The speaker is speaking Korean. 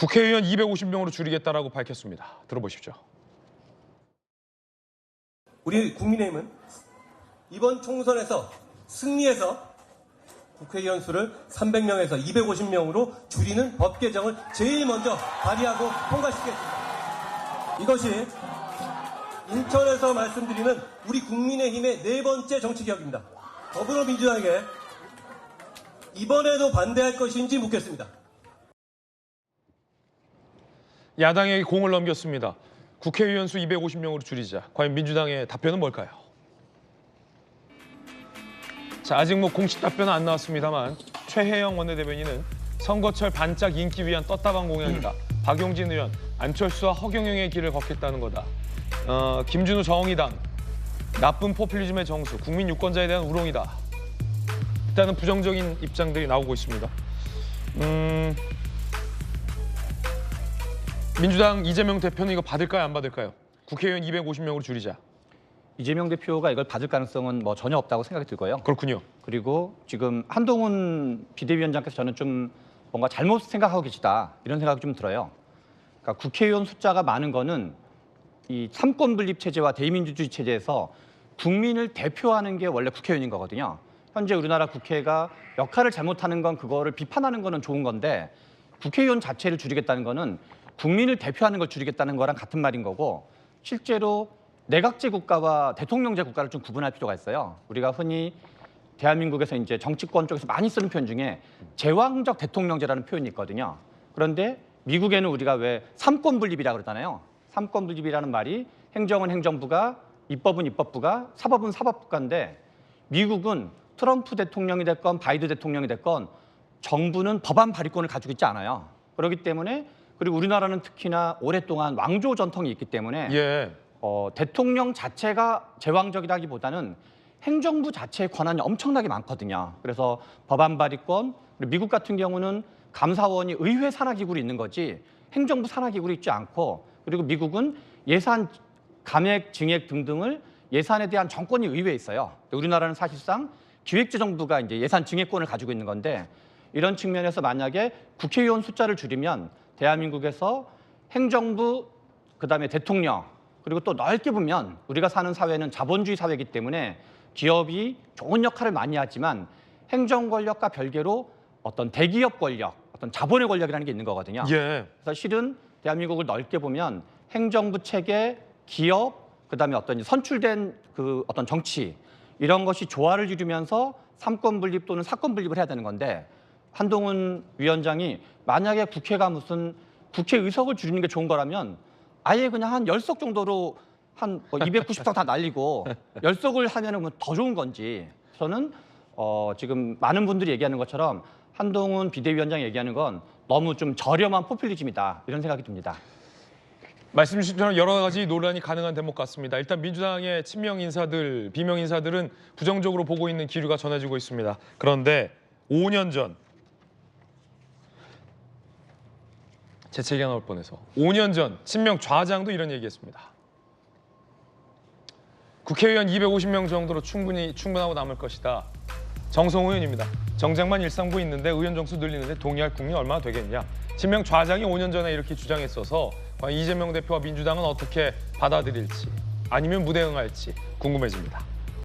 국회의원 250명으로 줄이겠다라고 밝혔습니다. 들어보십시오. 우리 국민의힘은 이번 총선에서 승리해서 국회의원 수를 300명에서 250명으로 줄이는 법 개정을 제일 먼저 발의하고 통과시키겠습니다. 이것이 인천에서 말씀드리는 우리 국민의힘의 네 번째 정치개혁입니다. 더불어민주당에게 이번에도 반대할 것인지 묻겠습니다. 야당에게 공을 넘겼습니다. 국회의원 수 250명으로 줄이자. 과연 민주당의 답변은 뭘까요? 자, 아직 공식 답변은 안 나왔습니다만 최혜영 원내대변인은 선거철 반짝 인기 위한 떴다방 공약이다. 박용진 의원, 안철수와 허경영의 길을 걷겠다는 거다. 김준우 정의당, 나쁜 포퓰리즘의 정수, 국민 유권자에 대한 우롱이다. 일단은 부정적인 입장들이 나오고 있습니다. 민주당 이재명 대표는 이거 받을까요, 안 받을까요? 국회의원 250명으로 줄이자. 이재명 대표가 이걸 받을 가능성은 전혀 없다고 생각이 들고요. 그렇군요. 그리고 지금 한동훈 비대위원장께서 저는 좀 뭔가 잘못 생각하고 계시다 이런 생각이 좀 들어요. 그러니까 국회의원 숫자가 많은 거는 이 삼권 분립 체제와 대의민주주의 체제에서 국민을 대표하는 게 원래 국회의원인 거거든요. 현재 우리나라 국회가 역할을 잘못하는 건 그거를 비판하는 거는 좋은 건데 국회의원 자체를 줄이겠다는 거는 국민을 대표하는 걸 줄이겠다는 거랑 같은 말인 거고 실제로 내각제 국가와 대통령제 국가를 좀 구분할 필요가 있어요. 우리가 흔히 대한민국에서 이제 정치권 쪽에서 많이 쓰는 표현 중에 제왕적 대통령제라는 표현이 있거든요. 그런데 미국에는 우리가 왜 삼권 분립이라고 그러잖아요. 삼권 분립이라는 말이 행정은 행정부가, 입법은 입법부가, 사법은 사법부가인데 미국은 트럼프 대통령이 됐건 바이든 대통령이 됐건 정부는 법안 발의권을 가지고 있지 않아요. 그렇기 때문에 그리고 우리나라는 특히나 오랫동안 왕조 전통이 있기 때문에 대통령 자체가 제왕적이라기보다는 행정부 자체의 권한이 엄청나게 많거든요. 그래서 법안 발의권, 그리고 미국 같은 경우는 감사원이 의회 산하기구로 있는 거지 행정부 산하기구로 있지 않고 그리고 미국은 예산, 감액, 증액 등등을 예산에 대한 정권이 의회에 있어요. 우리나라는 사실상 기획재정부가 이제 예산 증액권을 가지고 있는 건데 이런 측면에서 만약에 국회의원 숫자를 줄이면 대한민국에서 행정부, 그다음에 대통령, 그리고 또 넓게 보면 우리가 사는 사회는 자본주의 사회이기 때문에 기업이 좋은 역할을 많이 하지만 행정 권력과 별개로 어떤 대기업 권력, 어떤 자본의 권력이라는 게 있는 거거든요. 그래서 실은 대한민국을 넓게 보면 행정부 체계, 기업, 그다음에 어떤 선출된 그 어떤 정치 이런 것이 조화를 이루면서 삼권 분립 또는 사권 분립을 해야 되는 건데 한동훈 위원장이 만약에 국회가 무슨 국회 의석을 줄이는 게 좋은 거라면 아예 그냥 한 10석 정도로 한 290석 다 날리고 10석을 하면은 더 좋은 건지 저는 지금 많은 분들이 얘기하는 것처럼 한동훈 비대위원장이 얘기하는 건 너무 좀 저렴한 포퓰리즘이다 이런 생각이 듭니다. 말씀 주신 것처럼 여러 가지 논란이 가능한 대목 같습니다. 일단 민주당의 친명 인사들, 비명 인사들은 부정적으로 보고 있는 기류가 전해지고 있습니다. 그런데 5년 전 재채기가 나올 뻔해서 5년 전 친명 좌장도 이런 얘기했습니다. 국회의원 250명 정도로 충분하고 남을 것이다. 정성호 의원입니다. 정쟁만 일상부에 있는데 의원 정수 늘리는데 동의할 국민이 얼마나 되겠냐. 친명 좌장이 5년 전에 이렇게 주장했어서 이재명 대표와 민주당은 어떻게 받아들일지 아니면 무대응할지 궁금해집니다.